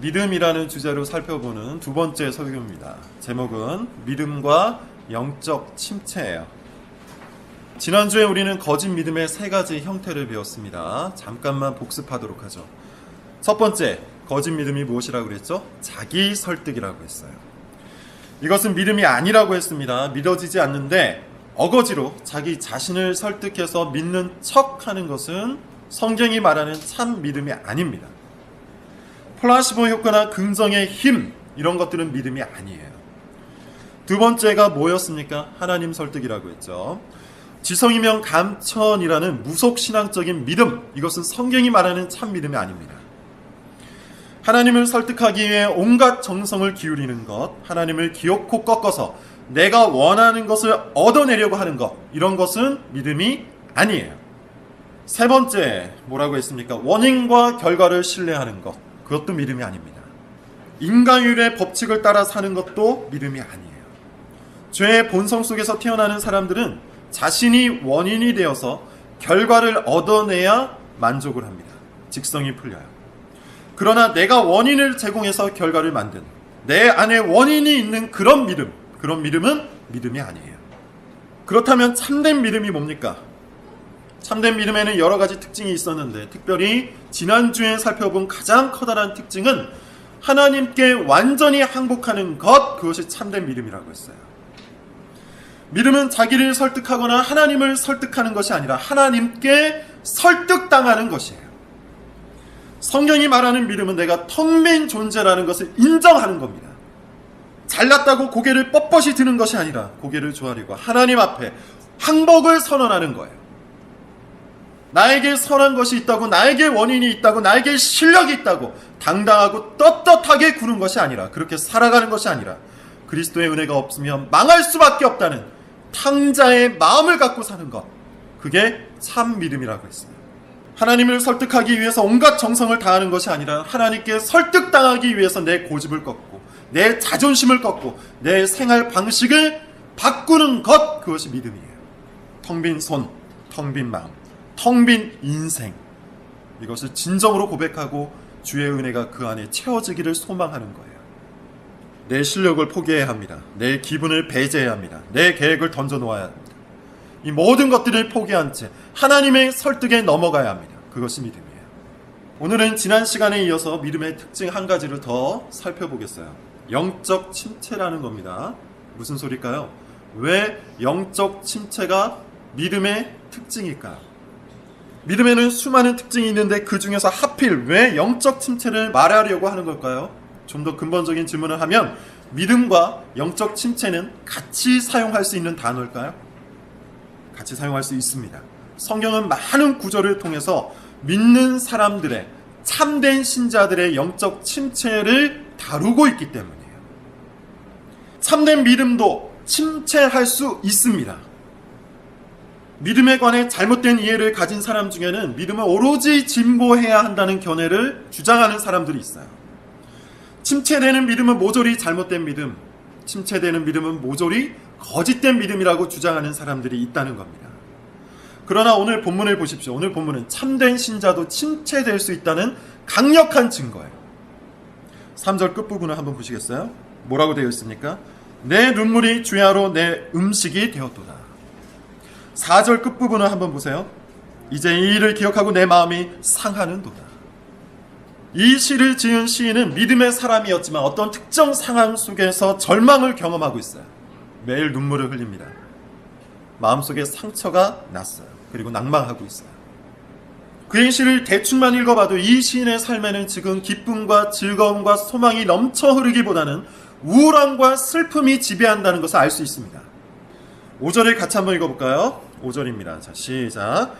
믿음이라는 주제로 살펴보는 두 번째 설교입니다. 제목은 믿음과 영적 침체예요. 지난주에 우리는 거짓 믿음의 세 가지 형태를 배웠습니다. 잠깐만 복습하도록 하죠. 첫 번째, 거짓 믿음이 무엇이라고 그랬죠? 자기 설득이라고 했어요. 이것은 믿음이 아니라고 했습니다. 믿어지지 않는데 어거지로 자기 자신을 설득해서 믿는 척하는 것은 성경이 말하는 참 믿음이 아닙니다. 플라시보 효과나 긍정의 힘, 이런 것들은 믿음이 아니에요. 두 번째가 뭐였습니까? 하나님 설득이라고 했죠. 지성이면 감천이라는 무속신앙적인 믿음, 이것은 성경이 말하는 참 믿음이 아닙니다. 하나님을 설득하기 위해 온갖 정성을 기울이는 것, 하나님을 기어코 꺾어서 내가 원하는 것을 얻어내려고 하는 것, 이런 것은 믿음이 아니에요. 세 번째, 뭐라고 했습니까? 원인과 결과를 신뢰하는 것, 그것도 믿음이 아닙니다. 인간율의 법칙을 따라 사는 것도 믿음이 아니에요. 죄의 본성 속에서 태어나는 사람들은 자신이 원인이 되어서 결과를 얻어내야 만족을 합니다. 직성이 풀려요. 그러나 내가 원인을 제공해서 결과를 만든, 내 안에 원인이 있는 그런 믿음은 믿음이 아니에요. 그렇다면 참된 믿음이 뭡니까? 참된 믿음에는 여러 가지 특징이 있었는데 특별히 지난주에 살펴본 가장 커다란 특징은 하나님께 완전히 항복하는 것, 그것이 참된 믿음이라고 했어요. 믿음은 자기를 설득하거나 하나님을 설득하는 것이 아니라 하나님께 설득당하는 것이에요. 성경이 말하는 믿음은 내가 텅 빈 존재라는 것을 인정하는 겁니다. 잘났다고 고개를 뻣뻣이 드는 것이 아니라 고개를 조아리고 하나님 앞에 항복을 선언하는 거예요. 나에게 선한 것이 있다고, 나에게 원인이 있다고, 나에게 실력이 있다고 당당하고 떳떳하게 구는 것이 아니라, 그렇게 살아가는 것이 아니라 그리스도의 은혜가 없으면 망할 수밖에 없다는 탕자의 마음을 갖고 사는 것, 그게 참 믿음이라고 했습니다. 하나님을 설득하기 위해서 온갖 정성을 다하는 것이 아니라 하나님께 설득당하기 위해서 내 고집을 꺾고 내 자존심을 꺾고 내 생활 방식을 바꾸는 것, 그것이 믿음이에요. 텅 빈 손, 텅 빈 마음, 텅 빈 인생, 이것을 진정으로 고백하고 주의 은혜가 그 안에 채워지기를 소망하는 거예요. 내 실력을 포기해야 합니다. 내 기분을 배제해야 합니다. 내 계획을 던져놓아야 합니다. 이 모든 것들을 포기한 채 하나님의 설득에 넘어가야 합니다. 그것이 믿음이에요. 오늘은 지난 시간에 이어서 믿음의 특징 한 가지를 더 살펴보겠어요. 영적 침체라는 겁니다. 무슨 소리일까요? 왜 영적 침체가 믿음의 특징일까요? 믿음에는 수많은 특징이 있는데 그 중에서 하필 왜 영적 침체를 말하려고 하는 걸까요? 좀 더 근본적인 질문을 하면 믿음과 영적 침체는 같이 사용할 수 있는 단어일까요? 같이 사용할 수 있습니다. 성경은 많은 구절을 통해서 믿는 사람들의, 참된 신자들의 영적 침체를 다루고 있기 때문이에요. 참된 믿음도 침체할 수 있습니다. 믿음에 관해 잘못된 이해를 가진 사람 중에는 믿음을 오로지 진보해야 한다는 견해를 주장하는 사람들이 있어요. 침체되는 믿음은 모조리 잘못된 믿음, 침체되는 믿음은 모조리 거짓된 믿음이라고 주장하는 사람들이 있다는 겁니다. 그러나 오늘 본문을 보십시오. 오늘 본문은 참된 신자도 침체될 수 있다는 강력한 증거예요. 3절 끝부분을 한번 보시겠어요? 뭐라고 되어 있습니까? 내 눈물이 주야로 내 음식이 되었도다. 4절 끝부분을 한번 보세요. 이제 이 일을 기억하고 내 마음이 상하는도다. 이 시를 지은 시인은 믿음의 사람이었지만 어떤 특정 상황 속에서 절망을 경험하고 있어요. 매일 눈물을 흘립니다. 마음속에 상처가 났어요. 그리고 낭망하고 있어요. 그의 시를 대충만 읽어봐도 이 시인의 삶에는 지금 기쁨과 즐거움과 소망이 넘쳐 흐르기보다는 우울함과 슬픔이 지배한다는 것을 알 수 있습니다. 5절을 같이 한번 읽어볼까요? 5절입니다. 자, 시작.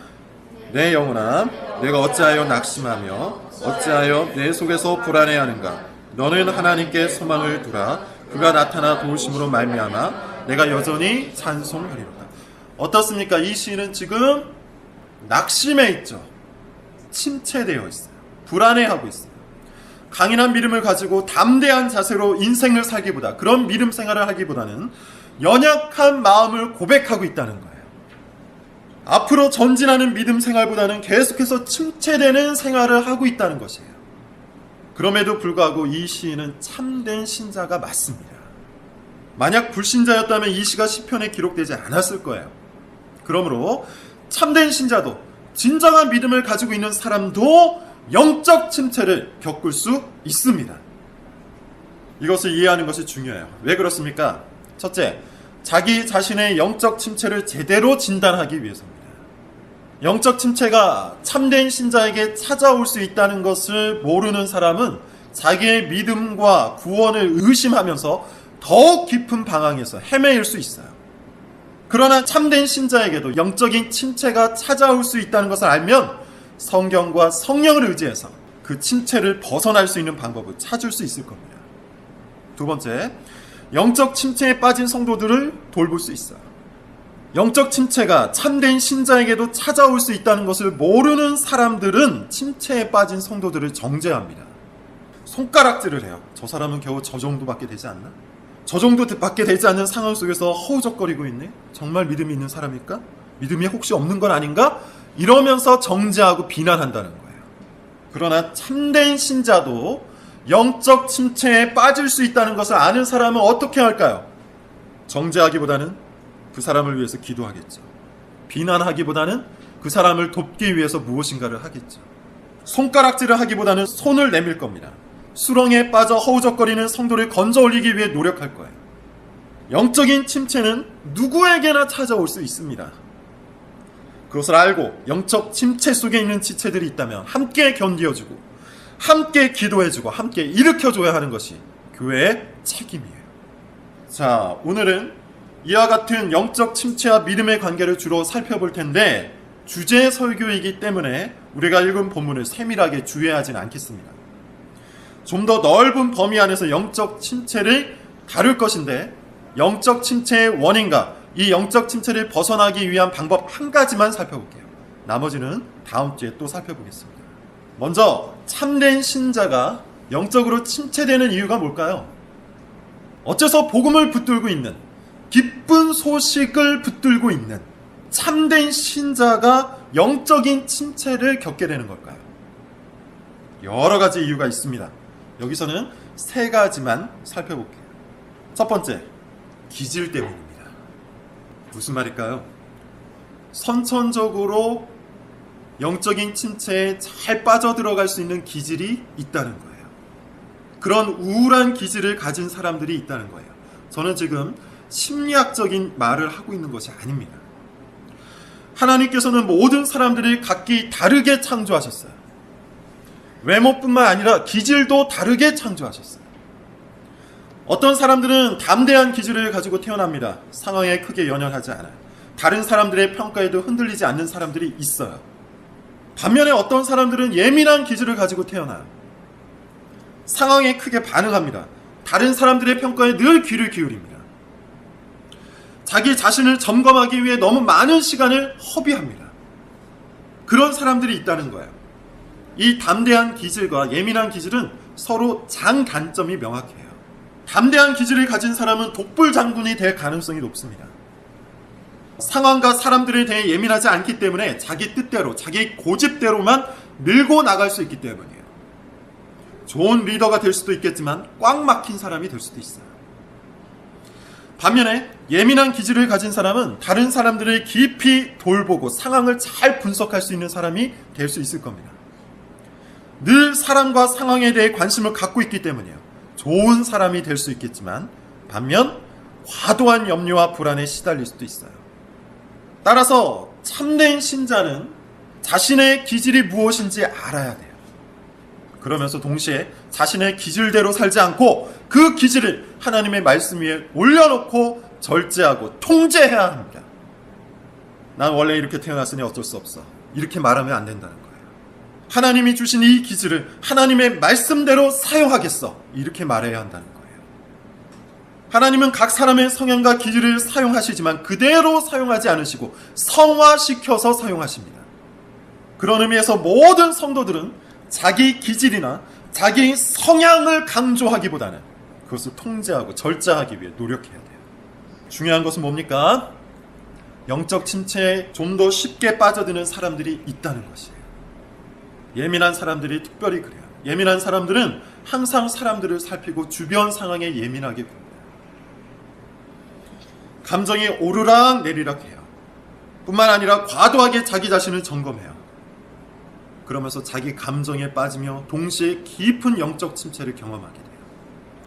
내 영혼아, 내가 어찌하여 낙심하며 어찌하여 내 속에서 불안해하는가? 너는 하나님께 소망을 두라. 그가 나타나 도우심으로 말미암아 내가 여전히 찬송하리로다. 어떻습니까? 이 시인은 지금 낙심해 있죠. 침체되어 있어요. 불안해하고 있어요. 강인한 믿음을 가지고 담대한 자세로 인생을 살기보다, 그런 믿음 생활을 하기보다는 연약한 마음을 고백하고 있다는 거예요. 앞으로 전진하는 믿음 생활보다는 계속해서 침체되는 생활을 하고 있다는 것이에요. 그럼에도 불구하고 이 시인은 참된 신자가 맞습니다. 만약 불신자였다면 이 시가 시편에 기록되지 않았을 거예요. 그러므로 참된 신자도, 진정한 믿음을 가지고 있는 사람도 영적 침체를 겪을 수 있습니다. 이것을 이해하는 것이 중요해요. 왜 그렇습니까? 첫째, 자기 자신의 영적 침체를 제대로 진단하기 위해서입니다. 영적 침체가 참된 신자에게 찾아올 수 있다는 것을 모르는 사람은 자기의 믿음과 구원을 의심하면서 더욱 깊은 방황에서 헤매일 수 있어요. 그러나 참된 신자에게도 영적인 침체가 찾아올 수 있다는 것을 알면 성경과 성령을 의지해서 그 침체를 벗어날 수 있는 방법을 찾을 수 있을 겁니다. 두 번째, 영적 침체에 빠진 성도들을 돌볼 수 있어요. 영적 침체가 참된 신자에게도 찾아올 수 있다는 것을 모르는 사람들은 침체에 빠진 성도들을 정죄합니다. 손가락질을 해요. 저 사람은 겨우 저 정도밖에 되지 않나? 저 정도밖에 되지 않는 상황 속에서 허우적거리고 있네? 정말 믿음이 있는 사람일까? 믿음이 혹시 없는 건 아닌가? 이러면서 정죄하고 비난한다는 거예요. 그러나 참된 신자도 영적 침체에 빠질 수 있다는 것을 아는 사람은 어떻게 할까요? 정죄하기보다는 그 사람을 위해서 기도하겠죠. 비난하기보다는 그 사람을 돕기 위해서 무엇인가를 하겠죠. 손가락질을 하기보다는 손을 내밀 겁니다. 수렁에 빠져 허우적거리는 성도를 건져 올리기 위해 노력할 거예요. 영적인 침체는 누구에게나 찾아올 수 있습니다. 그것을 알고 영적 침체 속에 있는 지체들이 있다면 함께 견디어주고 함께 기도해주고 함께 일으켜줘야 하는 것이 교회의 책임이에요. 자, 오늘은 이와 같은 영적 침체와 믿음의 관계를 주로 살펴볼 텐데 주제 설교이기 때문에 우리가 읽은 본문을 세밀하게 주의하지는 않겠습니다. 좀 더 넓은 범위 안에서 영적 침체를 다룰 것인데 영적 침체의 원인과 이 영적 침체를 벗어나기 위한 방법 한 가지만 살펴볼게요. 나머지는 다음 주에 또 살펴보겠습니다. 먼저 참된 신자가 영적으로 침체되는 이유가 뭘까요? 어째서 복음을 붙들고 있는, 기쁜 소식을 붙들고 있는 참된 신자가 영적인 침체를 겪게 되는 걸까요? 여러 가지 이유가 있습니다. 여기서는 세 가지만 살펴볼게요. 첫 번째, 기질 때문입니다. 무슨 말일까요? 선천적으로 영적인 침체에 잘 빠져들어갈 수 있는 기질이 있다는 거예요. 그런 우울한 기질을 가진 사람들이 있다는 거예요. 저는 지금 심리학적인 말을 하고 있는 것이 아닙니다. 하나님께서는 모든 사람들이 각기 다르게 창조하셨어요. 외모뿐만 아니라 기질도 다르게 창조하셨어요. 어떤 사람들은 담대한 기질을 가지고 태어납니다. 상황에 크게 연연하지 않아요. 다른 사람들의 평가에도 흔들리지 않는 사람들이 있어요. 반면에 어떤 사람들은 예민한 기질을 가지고 태어나요. 상황에 크게 반응합니다. 다른 사람들의 평가에 늘 귀를 기울입니다. 자기 자신을 점검하기 위해 너무 많은 시간을 허비합니다. 그런 사람들이 있다는 거예요. 이 담대한 기질과 예민한 기질은 서로 장단점이 명확해요. 담대한 기질을 가진 사람은 독불 장군이 될 가능성이 높습니다. 상황과 사람들에 대해 예민하지 않기 때문에 자기 뜻대로, 자기 고집대로만 밀고 나갈 수 있기 때문이에요. 좋은 리더가 될 수도 있겠지만 꽉 막힌 사람이 될 수도 있어요. 반면에 예민한 기질을 가진 사람은 다른 사람들을 깊이 돌보고 상황을 잘 분석할 수 있는 사람이 될 수 있을 겁니다. 늘 사람과 상황에 대해 관심을 갖고 있기 때문이에요. 좋은 사람이 될 수 있겠지만 반면 과도한 염려와 불안에 시달릴 수도 있어요. 따라서 참된 신자는 자신의 기질이 무엇인지 알아야 돼요. 그러면서 동시에 자신의 기질대로 살지 않고 그 기질을 하나님의 말씀 위에 올려놓고 절제하고 통제해야 합니다. 난 원래 이렇게 태어났으니 어쩔 수 없어. 이렇게 말하면 안 된다는 거예요. 하나님이 주신 이 기질을 하나님의 말씀대로 사용하겠어. 이렇게 말해야 한다는 거예요. 하나님은 각 사람의 성향과 기질을 사용하시지만 그대로 사용하지 않으시고 성화시켜서 사용하십니다. 그런 의미에서 모든 성도들은 자기 기질이나 자기 성향을 강조하기보다는 그것을 통제하고 절제하기 위해 노력해야 돼요. 중요한 것은 뭡니까? 영적 침체에 좀 더 쉽게 빠져드는 사람들이 있다는 것이에요. 예민한 사람들이 특별히 그래요. 예민한 사람들은 항상 사람들을 살피고 주변 상황에 예민하게 굽니다. 감정이 오르락 내리락 해요. 뿐만 아니라 과도하게 자기 자신을 점검해요. 그러면서 자기 감정에 빠지며 동시에 깊은 영적 침체를 경험하게 돼요.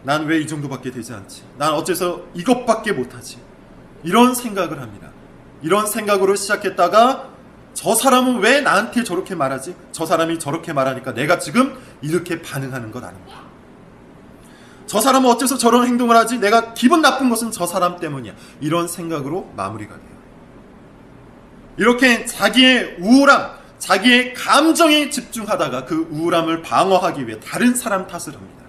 난 왜 이 정도밖에 되지 않지? 난 어째서 이것밖에 못하지? 이런 생각을 합니다. 이런 생각으로 시작했다가 저 사람은 왜 나한테 저렇게 말하지? 저 사람이 저렇게 말하니까 내가 지금 이렇게 반응하는 것 아닌가? 저 사람은 어째서 저런 행동을 하지? 내가 기분 나쁜 것은 저 사람 때문이야. 이런 생각으로 마무리가 돼요. 이렇게 자기의 우울함, 자기의 감정에 집중하다가 그 우울함을 방어하기 위해 다른 사람 탓을 합니다.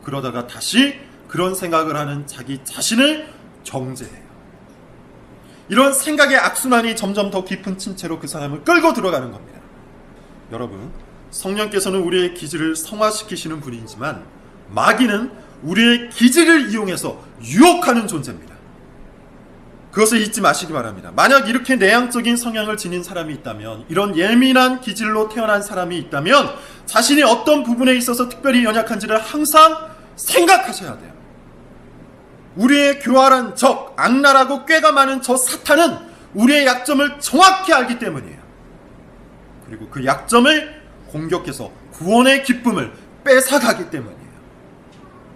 그러다가 다시 그런 생각을 하는 자기 자신을 정죄해요. 이런 생각의 악순환이 점점 더 깊은 침체로 그 사람을 끌고 들어가는 겁니다. 여러분, 성령께서는 우리의 기질을 성화시키시는 분이지만 마귀는 우리의 기질을 이용해서 유혹하는 존재입니다. 그것을 잊지 마시기 바랍니다. 만약 이렇게 내향적인 성향을 지닌 사람이 있다면, 이런 예민한 기질로 태어난 사람이 있다면 자신이 어떤 부분에 있어서 특별히 연약한지를 항상 생각하셔야 돼요. 우리의 교활한 적, 악랄하고 꾀가 많은 저 사탄은 우리의 약점을 정확히 알기 때문이에요. 그리고 그 약점을 공격해서 구원의 기쁨을 뺏어가기 때문이에요.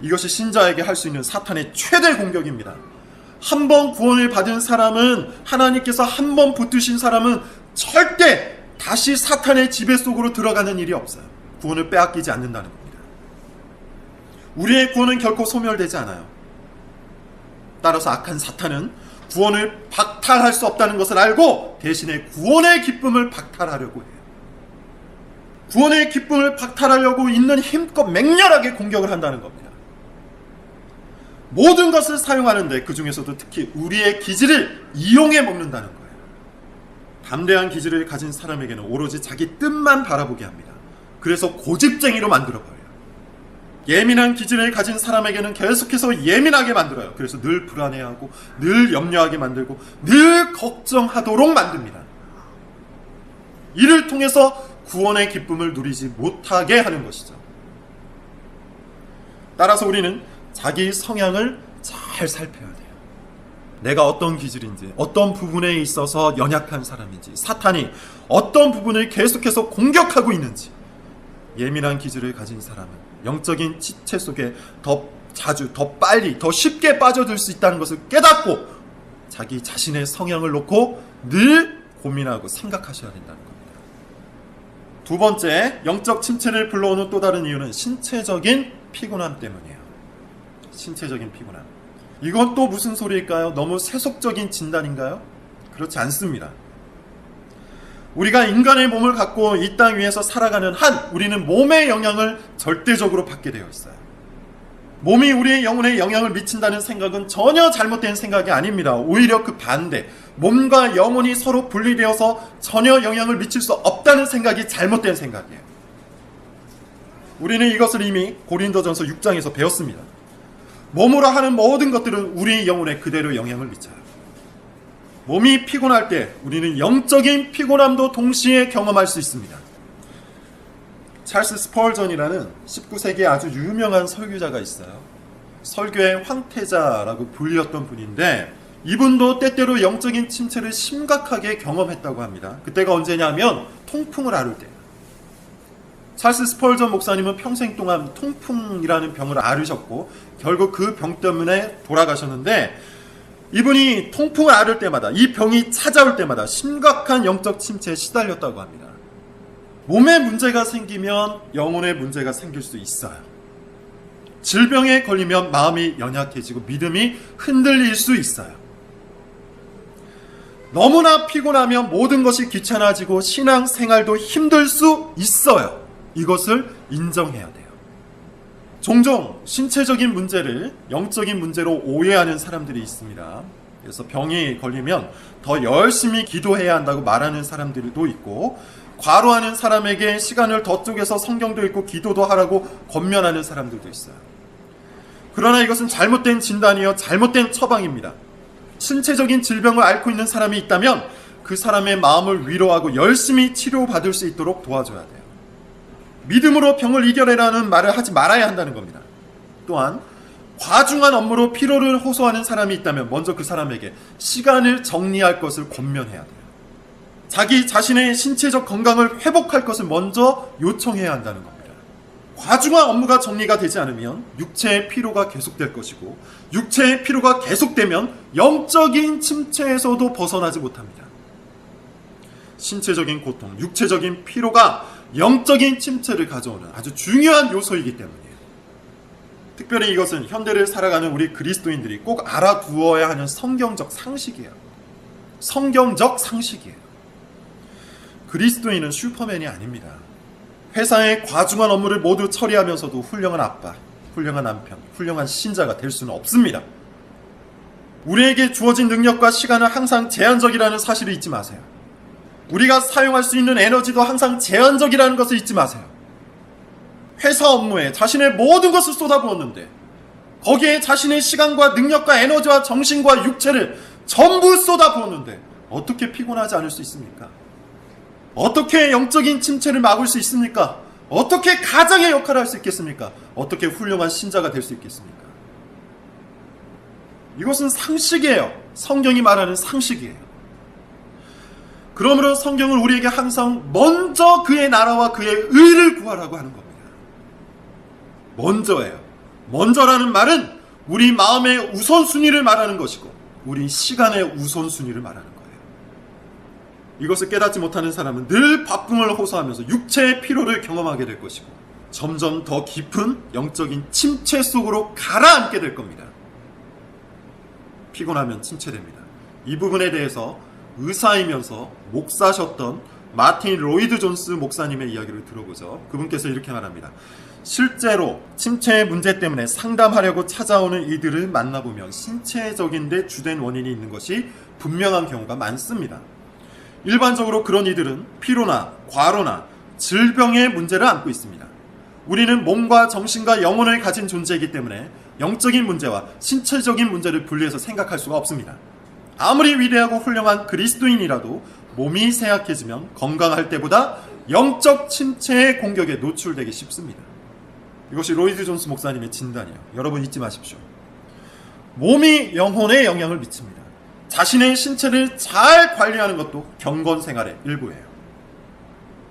이것이 신자에게 할 수 있는 사탄의 최대 공격입니다. 한 번 구원을 받은 사람은, 하나님께서 한 번 붙드신 사람은 절대 다시 사탄의 지배 속으로 들어가는 일이 없어요. 구원을 빼앗기지 않는다는 겁니다. 우리의 구원은 결코 소멸되지 않아요. 따라서 악한 사탄은 구원을 박탈할 수 없다는 것을 알고 대신에 구원의 기쁨을 박탈하려고 해요. 구원의 기쁨을 박탈하려고 있는 힘껏 맹렬하게 공격을 한다는 겁니다. 모든 것을 사용하는데 그 중에서도 특히 우리의 기질을 이용해 먹는다는 거예요. 담대한 기질을 가진 사람에게는 오로지 자기 뜻만 바라보게 합니다. 그래서 고집쟁이로 만들어버려요. 예민한 기질을 가진 사람에게는 계속해서 예민하게 만들어요. 그래서 늘 불안해하고 늘 염려하게 만들고 늘 걱정하도록 만듭니다. 이를 통해서 구원의 기쁨을 누리지 못하게 하는 것이죠. 따라서 우리는 자기 성향을 잘 살펴야 돼요. 내가 어떤 기질인지, 어떤 부분에 있어서 연약한 사람인지, 사탄이 어떤 부분을 계속해서 공격하고 있는지. 예민한 기질을 가진 사람은 영적인 지체 속에 더 자주, 더 빨리, 더 쉽게 빠져들 수 있다는 것을 깨닫고 자기 자신의 성향을 놓고 늘 고민하고 생각하셔야 된다는 겁니다. 두 번째, 영적 침체를 불러오는 또 다른 이유는 신체적인 피곤함 때문이에요. 신체적인 피곤함. 이건 또 무슨 소리일까요? 너무 세속적인 진단인가요? 그렇지 않습니다. 우리가 인간의 몸을 갖고 이 땅 위에서 살아가는 한 우리는 몸의 영향을 절대적으로 받게 되어 있어요. 몸이 우리의 영혼에 영향을 미친다는 생각은 전혀 잘못된 생각이 아닙니다. 오히려 그 반대, 몸과 영혼이 서로 분리되어서 전혀 영향을 미칠 수 없다는 생각이 잘못된 생각이에요. 우리는 이것을 이미 고린도전서 6장에서 배웠습니다. 몸으로 하는 모든 것들은 우리의 영혼에 그대로 영향을 미쳐요. 몸이 피곤할 때 우리는 영적인 피곤함도 동시에 경험할 수 있습니다. 찰스 스펄전이라는 19세기에 아주 유명한 설교자가 있어요. 설교의 황태자라고 불렸던 분인데 이분도 때때로 영적인 침체를 심각하게 경험했다고 합니다. 그때가 언제냐면 통풍을 앓을 때. 찰스 스펄전 목사님은 평생 동안 통풍이라는 병을 앓으셨고 결국 그 병 때문에 돌아가셨는데 이분이 통풍을 앓을 때마다, 이 병이 찾아올 때마다 심각한 영적 침체에 시달렸다고 합니다. 몸에 문제가 생기면 영혼에 문제가 생길 수 있어요. 질병에 걸리면 마음이 연약해지고 믿음이 흔들릴 수 있어요. 너무나 피곤하면 모든 것이 귀찮아지고 신앙생활도 힘들 수 있어요. 이것을 인정해야 돼요. 종종 신체적인 문제를 영적인 문제로 오해하는 사람들이 있습니다. 그래서 병이 걸리면 더 열심히 기도해야 한다고 말하는 사람들도 있고, 과로하는 사람에게 시간을 더 쪼개서 성경도 읽고 기도도 하라고 권면하는 사람들도 있어요. 그러나 이것은 잘못된 진단이요, 잘못된 처방입니다. 신체적인 질병을 앓고 있는 사람이 있다면 그 사람의 마음을 위로하고 열심히 치료받을 수 있도록 도와줘야 돼요. 믿음으로 병을 이겨내라는 말을 하지 말아야 한다는 겁니다. 또한 과중한 업무로 피로를 호소하는 사람이 있다면 먼저 그 사람에게 시간을 정리할 것을 권면해야 돼요. 자기 자신의 신체적 건강을 회복할 것을 먼저 요청해야 한다는 겁니다. 과중한 업무가 정리가 되지 않으면 육체의 피로가 계속될 것이고, 육체의 피로가 계속되면 영적인 침체에서도 벗어나지 못합니다. 신체적인 고통, 육체적인 피로가 영적인 침체를 가져오는 아주 중요한 요소이기 때문이에요. 특별히 이것은 현대를 살아가는 우리 그리스도인들이 꼭 알아두어야 하는 성경적 상식이에요. 성경적 상식이에요. 그리스도인은 슈퍼맨이 아닙니다. 회사의 과중한 업무를 모두 처리하면서도 훌륭한 아빠, 훌륭한 남편, 훌륭한 신자가 될 수는 없습니다. 우리에게 주어진 능력과 시간은 항상 제한적이라는 사실을 잊지 마세요. 우리가 사용할 수 있는 에너지도 항상 제한적이라는 것을 잊지 마세요. 회사 업무에 자신의 모든 것을 쏟아부었는데 거기에 자신의 시간과 능력과 에너지와 정신과 육체를 전부 쏟아부었는데 어떻게 피곤하지 않을 수 있습니까? 어떻게 영적인 침체를 막을 수 있습니까? 어떻게 가장의 역할을 할 수 있겠습니까? 어떻게 훌륭한 신자가 될 수 있겠습니까? 이것은 상식이에요. 성경이 말하는 상식이에요. 그러므로 성경은 우리에게 항상 먼저 그의 나라와 그의 의를 구하라고 하는 겁니다. 먼저예요. 먼저라는 말은 우리 마음의 우선순위를 말하는 것이고 우리 시간의 우선순위를 말하는 거예요. 이것을 깨닫지 못하는 사람은 늘 바쁨을 호소하면서 육체의 피로를 경험하게 될 것이고 점점 더 깊은 영적인 침체 속으로 가라앉게 될 겁니다. 피곤하면 침체됩니다. 이 부분에 대해서 의사이면서 목사셨던 마틴 로이드 존스 목사님의 이야기를 들어보죠. 그분께서 이렇게 말합니다. 실제로 침체의 문제 때문에 상담하려고 찾아오는 이들을 만나보면 신체적인 데 주된 원인이 있는 것이 분명한 경우가 많습니다. 일반적으로 그런 이들은 피로나 과로나 질병의 문제를 안고 있습니다. 우리는 몸과 정신과 영혼을 가진 존재이기 때문에 영적인 문제와 신체적인 문제를 분리해서 생각할 수가 없습니다. 아무리 위대하고 훌륭한 그리스도인이라도 몸이 쇠약해지면 건강할 때보다 영적 침체의 공격에 노출되기 쉽습니다. 이것이 로이드 존스 목사님의 진단이에요. 여러분 잊지 마십시오. 몸이 영혼에 영향을 미칩니다. 자신의 신체를 잘 관리하는 것도 경건 생활의 일부예요.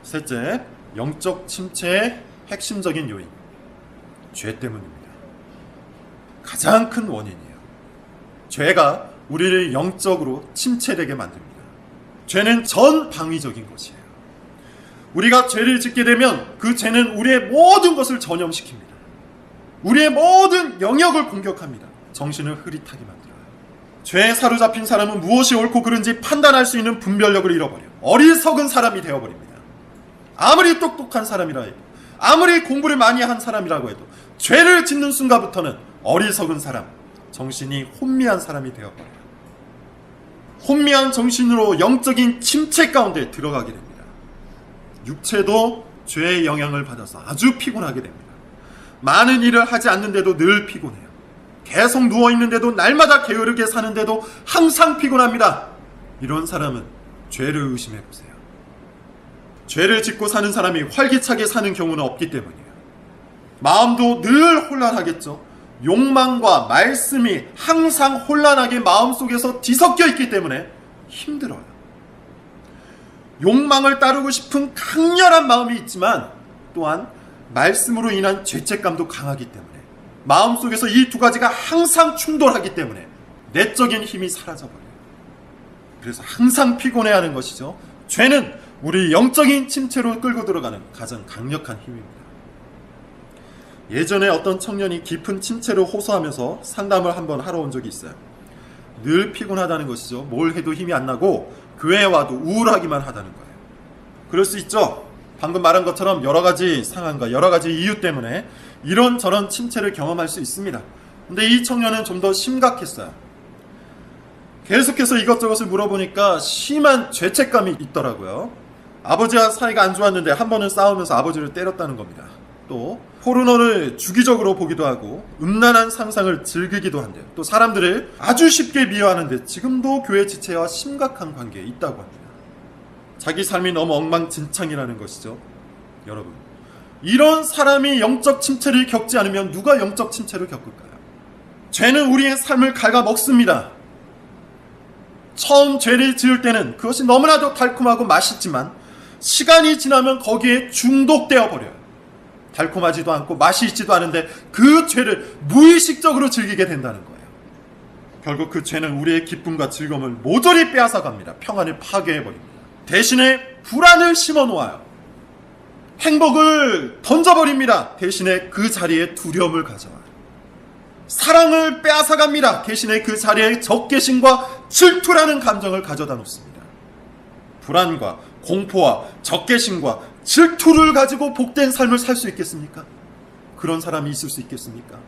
셋째, 영적 침체의 핵심적인 요인, 죄 때문입니다. 가장 큰 원인이에요. 죄가 우리를 영적으로 침체되게 만듭니다. 죄는 전방위적인 것이에요. 우리가 죄를 짓게 되면 그 죄는 우리의 모든 것을 전염시킵니다. 우리의 모든 영역을 공격합니다. 정신을 흐릿하게 만들어요. 죄에 사로잡힌 사람은 무엇이 옳고 그른지 판단할 수 있는 분별력을 잃어버려요. 어리석은 사람이 되어버립니다. 아무리 똑똑한 사람이라 해도, 아무리 공부를 많이 한 사람이라고 해도 죄를 짓는 순간부터는 어리석은 사람, 정신이 혼미한 사람이 되어버려요. 혼미한 정신으로 영적인 침체 가운데 들어가게 됩니다. 육체도 죄의 영향을 받아서 아주 피곤하게 됩니다. 많은 일을 하지 않는데도 늘 피곤해요. 계속 누워있는데도 날마다 게으르게 사는데도 항상 피곤합니다. 이런 사람은 죄를 의심해보세요. 죄를 짓고 사는 사람이 활기차게 사는 경우는 없기 때문이에요. 마음도 늘 혼란하겠죠. 욕망과 말씀이 항상 혼란하게 마음속에서 뒤섞여 있기 때문에 힘들어요. 욕망을 따르고 싶은 강렬한 마음이 있지만 또한 말씀으로 인한 죄책감도 강하기 때문에 마음속에서 이 두 가지가 항상 충돌하기 때문에 내적인 힘이 사라져버려요. 그래서 항상 피곤해하는 것이죠. 죄는 우리 영적인 침체로 끌고 들어가는 가장 강력한 힘입니다. 예전에 어떤 청년이 깊은 침체를 호소하면서 상담을 한번 하러 온 적이 있어요. 늘 피곤하다는 것이죠. 뭘 해도 힘이 안 나고 교회에 와도 우울하기만 하다는 거예요. 그럴 수 있죠. 방금 말한 것처럼 여러 가지 상황과 여러 가지 이유 때문에 이런저런 침체를 경험할 수 있습니다. 근데 이 청년은 좀 더 심각했어요. 계속해서 이것저것을 물어보니까 심한 죄책감이 있더라고요. 아버지와 사이가 안 좋았는데 한 번은 싸우면서 아버지를 때렸다는 겁니다. 또 포르노를 주기적으로 보기도 하고 음란한 상상을 즐기기도 한대요. 또 사람들을 아주 쉽게 미워하는데 지금도 교회 지체와 심각한 관계에 있다고 합니다. 자기 삶이 너무 엉망진창이라는 것이죠. 여러분, 이런 사람이 영적 침체를 겪지 않으면 누가 영적 침체를 겪을까요? 죄는 우리의 삶을 갉아먹습니다. 처음 죄를 지을 때는 그것이 너무나도 달콤하고 맛있지만 시간이 지나면 거기에 중독되어 버려요. 달콤하지도 않고 맛이 있지도 않은데 그 죄를 무의식적으로 즐기게 된다는 거예요. 결국 그 죄는 우리의 기쁨과 즐거움을 모조리 빼앗아갑니다. 평안을 파괴해버립니다. 대신에 불안을 심어놓아요. 행복을 던져버립니다. 대신에 그 자리에 두려움을 가져와요. 사랑을 빼앗아갑니다. 대신에 그 자리에 적개심과 질투라는 감정을 가져다 놓습니다. 불안과 공포와 적개심과 질투를 가지고 복된 삶을 살 수 있겠습니까? 그런 사람이 있을 수 있겠습니까?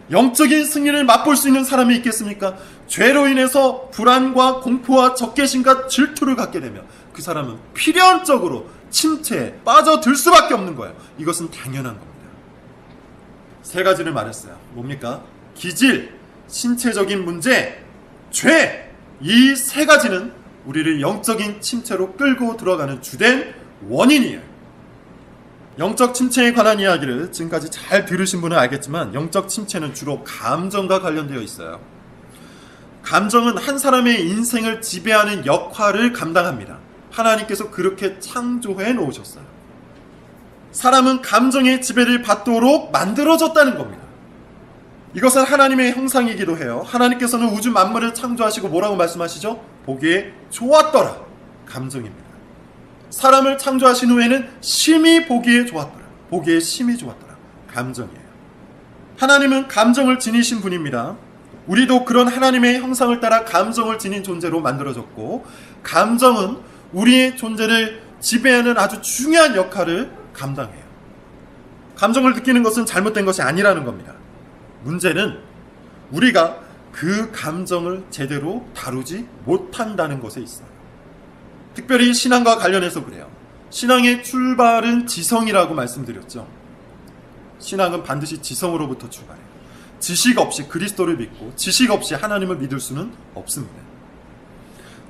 영적인 승리를 맛볼 수 있는 사람이 있겠습니까? 죄로 인해서 불안과 공포와 적개심과 질투를 갖게 되면 그 사람은 필연적으로 침체에 빠져들 수밖에 없는 거예요. 이것은 당연한 겁니다. 세 가지를 말했어요. 뭡니까? 기질, 신체적인 문제, 죄. 이 세 가지는 우리를 영적인 침체로 끌고 들어가는 주된 원인이에요. 영적 침체에 관한 이야기를 지금까지 잘 들으신 분은 알겠지만 영적 침체는 주로 감정과 관련되어 있어요. 감정은 한 사람의 인생을 지배하는 역할을 감당합니다. 하나님께서 그렇게 창조해 놓으셨어요. 사람은 감정의 지배를 받도록 만들어졌다는 겁니다. 이것은 하나님의 형상이기도 해요. 하나님께서는 우주 만물을 창조하시고 뭐라고 말씀하시죠? 보기에 좋았더라. 감정입니다. 사람을 창조하신 후에는 심히 보기에 좋았더라. 보기에 심히 좋았더라. 감정이에요. 하나님은 감정을 지니신 분입니다. 우리도 그런 하나님의 형상을 따라 감정을 지닌 존재로 만들어졌고, 감정은 우리의 존재를 지배하는 아주 중요한 역할을 감당해요. 감정을 느끼는 것은 잘못된 것이 아니라는 겁니다. 문제는 우리가 그 감정을 제대로 다루지 못한다는 것에 있어요. 특별히 신앙과 관련해서 그래요. 신앙의 출발은 지성이라고 말씀드렸죠. 신앙은 반드시 지성으로부터 출발해요. 지식 없이 그리스도를 믿고 지식 없이 하나님을 믿을 수는 없습니다.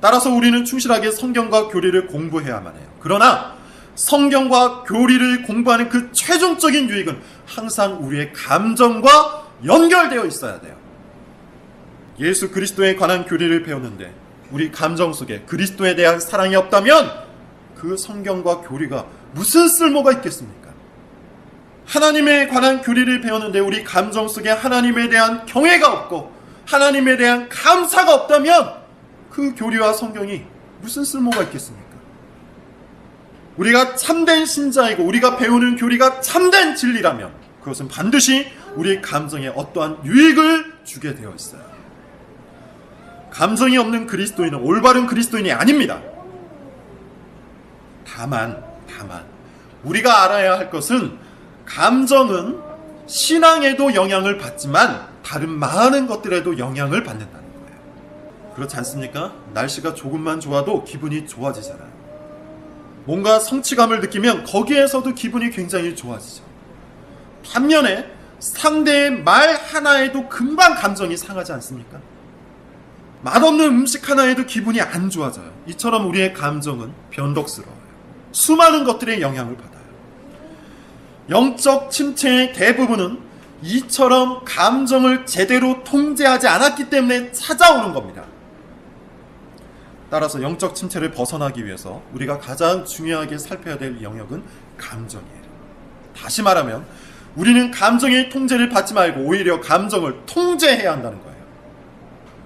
따라서 우리는 충실하게 성경과 교리를 공부해야만 해요. 그러나 성경과 교리를 공부하는 그 최종적인 유익은 항상 우리의 감정과 연결되어 있어야 돼요. 예수 그리스도에 관한 교리를 배웠는데 우리 감정 속에 그리스도에 대한 사랑이 없다면 그 성경과 교리가 무슨 쓸모가 있겠습니까? 하나님에 관한 교리를 배웠는데 우리 감정 속에 하나님에 대한 경외가 없고 하나님에 대한 감사가 없다면 그 교리와 성경이 무슨 쓸모가 있겠습니까? 우리가 참된 신자이고 우리가 배우는 교리가 참된 진리라면 그것은 반드시 우리 감정에 어떠한 유익을 주게 되어 있어요. 감정이 없는 그리스도인은 올바른 그리스도인이 아닙니다. 다만 우리가 알아야 할 것은 감정은 신앙에도 영향을 받지만 다른 많은 것들에도 영향을 받는다는 거예요. 그렇지 않습니까? 날씨가 조금만 좋아도 기분이 좋아지잖아요. 뭔가 성취감을 느끼면 거기에서도 기분이 굉장히 좋아지죠. 반면에 상대의 말 하나에도 금방 감정이 상하지 않습니까? 맛없는 음식 하나에도 기분이 안 좋아져요. 이처럼 우리의 감정은 변덕스러워요. 수많은 것들의 영향을 받아요. 영적 침체의 대부분은 이처럼 감정을 제대로 통제하지 않았기 때문에 찾아오는 겁니다. 따라서 영적 침체를 벗어나기 위해서 우리가 가장 중요하게 살펴야 될 영역은 감정이에요. 다시 말하면 우리는 감정의 통제를 받지 말고 오히려 감정을 통제해야 한다는 거예요.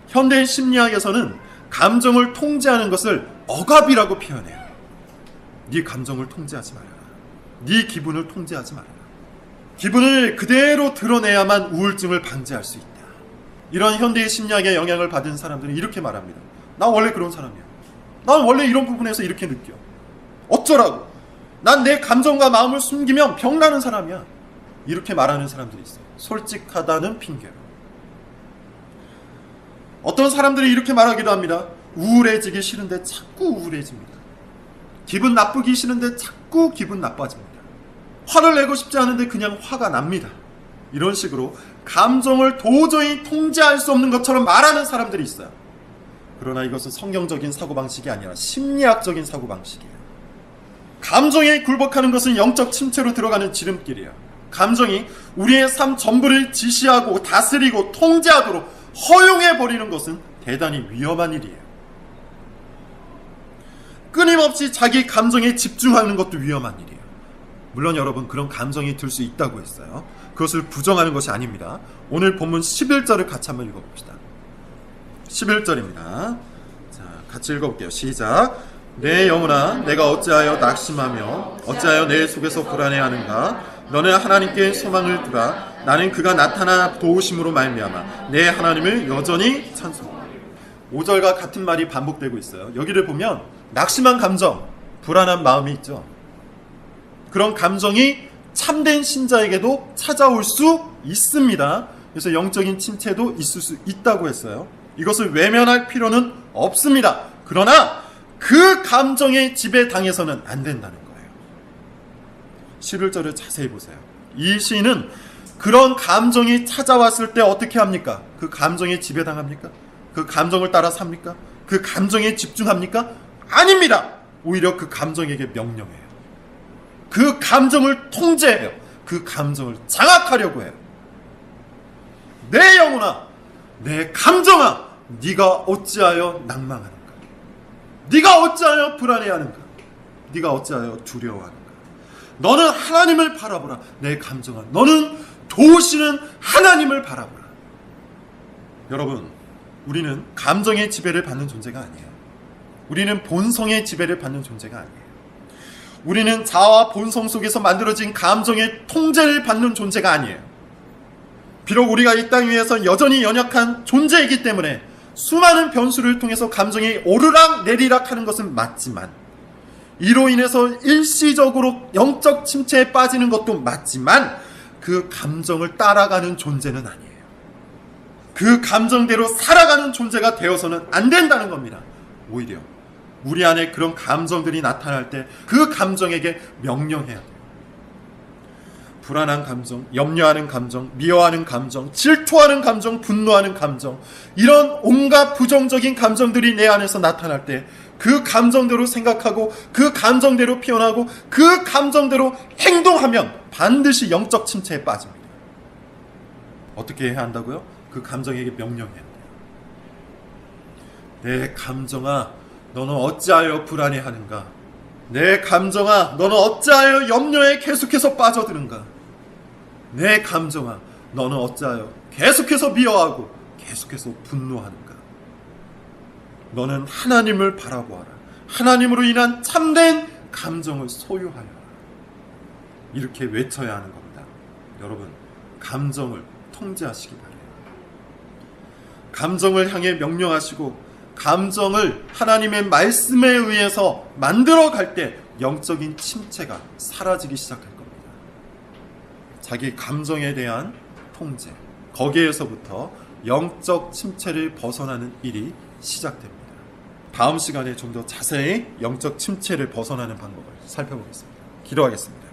현대 심리학에서는 감정을 통제하는 것을 억압이라고 표현해요. 네 감정을 통제하지 말아라. 네 기분을 통제하지 말아라. 기분을 그대로 드러내야만 우울증을 방지할 수 있다. 이런 현대의 심리학의 영향을 받은 사람들은 이렇게 말합니다. 난 원래 그런 사람이야. 난 원래 이런 부분에서 이렇게 느껴. 어쩌라고. 난 내 감정과 마음을 숨기면 병나는 사람이야. 이렇게 말하는 사람들이 있어요. 솔직하다는 핑계로. 어떤 사람들이 이렇게 말하기도 합니다. 우울해지기 싫은데 자꾸 우울해집니다. 기분 나쁘기 싫은데 자꾸 기분 나빠집니다. 화를 내고 싶지 않은데 그냥 화가 납니다. 이런 식으로 감정을 도저히 통제할 수 없는 것처럼 말하는 사람들이 있어요. 그러나 이것은 성경적인 사고방식이 아니라 심리학적인 사고방식이에요. 감정에 굴복하는 것은 영적 침체로 들어가는 지름길이에요. 감정이 우리의 삶 전부를 지시하고 다스리고 통제하도록 허용해버리는 것은 대단히 위험한 일이에요. 끊임없이 자기 감정에 집중하는 것도 위험한 일이에요. 물론 여러분, 그런 감정이 들 수 있다고 했어요. 그것을 부정하는 것이 아닙니다. 오늘 본문 11절을 같이 한번 읽어봅시다. 11절입니다. 자, 같이 읽어볼게요. 시작. 내 영혼아, 내가 어찌하여 낙심하며 어찌하여 내 속에서 불안해하는가? 너는 하나님께 소망을 두라. 나는 그가 나타나 도우심으로 말미암아 내 하나님을 여전히 찬송하라. 5절과 같은 말이 반복되고 있어요. 여기를 보면 낙심한 감정, 불안한 마음이 있죠. 그런 감정이 참된 신자에게도 찾아올 수 있습니다. 그래서 영적인 침체도 있을 수 있다고 했어요. 이것을 외면할 필요는 없습니다. 그러나 그 감정의 지배당해서는 안 된다는 거예요. 11절을 자세히 보세요. 이 시인은 그런 감정이 찾아왔을 때 어떻게 합니까? 그 감정에 지배당합니까? 그 감정을 따라 삽니까? 그 감정에 집중합니까? 아닙니다. 오히려 그 감정에게 명령해요. 그 감정을 통제해요. 그 감정을 장악하려고 해요. 내 영혼아, 내 감정아, 네가 어찌하여 낭망하는가? 네가 어찌하여 불안해하는가? 네가 어찌하여 두려워하는가? 너는 하나님을 바라보라. 내 감정아, 너는 도우시는 하나님을 바라보라. 여러분, 우리는 감정의 지배를 받는 존재가 아니에요. 우리는 본성의 지배를 받는 존재가 아니에요. 우리는 자아와 본성 속에서 만들어진 감정의 통제를 받는 존재가 아니에요. 비록 우리가 이 땅 위에서 여전히 연약한 존재이기 때문에 수많은 변수를 통해서 감정이 오르락 내리락 하는 것은 맞지만, 이로 인해서 일시적으로 영적 침체에 빠지는 것도 맞지만, 그 감정을 따라가는 존재는 아니에요. 그 감정대로 살아가는 존재가 되어서는 안 된다는 겁니다. 오히려 우리 안에 그런 감정들이 나타날 때 그 감정에게 명령해야 돼요. 불안한 감정, 염려하는 감정, 미워하는 감정, 질투하는 감정, 분노하는 감정, 이런 온갖 부정적인 감정들이 내 안에서 나타날 때 그 감정대로 생각하고 그 감정대로 표현하고 그 감정대로 행동하면 반드시 영적 침체에 빠집니다. 어떻게 해야 한다고요? 그 감정에게 명령해야 돼요. 내 감정아, 너는 어찌하여 불안해하는가? 내 감정아, 너는 어찌하여 염려에 계속해서 빠져드는가? 내 감정아, 너는 어찌하여 계속해서 미워하고 계속해서 분노하는가? 너는 하나님을 바라보아라. 하나님으로 인한 참된 감정을 소유하여라. 이렇게 외쳐야 하는 겁니다. 여러분, 감정을 통제하시기 바라요. 감정을 향해 명령하시고 감정을 하나님의 말씀에 의해서 만들어갈 때 영적인 침체가 사라지기 시작할 겁니다. 자기 감정에 대한 통제, 거기에서부터 영적 침체를 벗어나는 일이 시작됩니다. 다음 시간에 좀 더 자세히 영적 침체를 벗어나는 방법을 살펴보겠습니다. 기도하겠습니다.